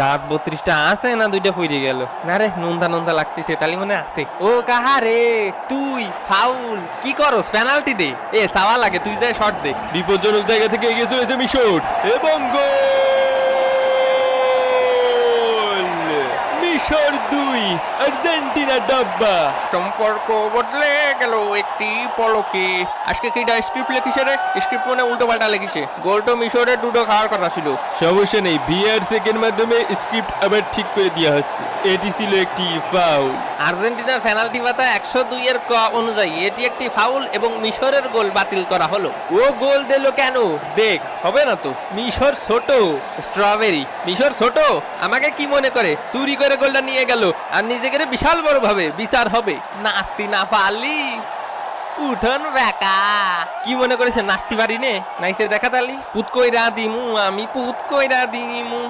দাঁত 32টা আছে না দুইটা ফুইরে গেল? না রে, নুনতা নুনতা লাগতেছে, তালি মনে আছে। ও কাহা রে, তুই ফাউল কি করস? পেনাল্টি দে। এ সাওয়া লাগে, তুই যা শট দে। বিপজ্জনক জায়গা থেকে এগিয়ে চলেছে মিশর এবং গোল! মিশর 2, আর্জেন্টিনা ডাব্বা। সম্পর্ক বদলে গেল একটি পলকে। আজকে কিটা স্ক্রিপ্ট লিখিছে রে? স্ক্রিপ্ট মানে উল্টো পাল্টা লিখিছে। গোলটো মিশরের দুটো খাওয়ার কথা ছিল। সমস্যা নেই, ভিআর চেকের মাধ্যমে স্ক্রিপ্ট আবার ঠিক করে দেওয়া হচ্ছে। এটি ছিল একটি ফাউল। আর্জেন্টিনার পেনাল্টি পাতা 102 এর ক অনুযায়ী এটি একটি ফাউল এবং মিশরের গোল বাতিল করা হলো। ও গোল দিল কেন? দেখ, হবে না তো। মিশর ছোট স্ট্রবেরি। মিশর ছোট আমাকে কি মনে করে চুরি করে গোলটা নিয়ে গেল আর নিজেকে বিশাল বড় ভাবে বিচার হবে। নাস্তি না পারলি উঠন বেকা। কি মনে করেছে নাচতে পারি নে? নাইসে দেখা তালি পুত কইরা দিমু, আমি পুত কইরা দিমু।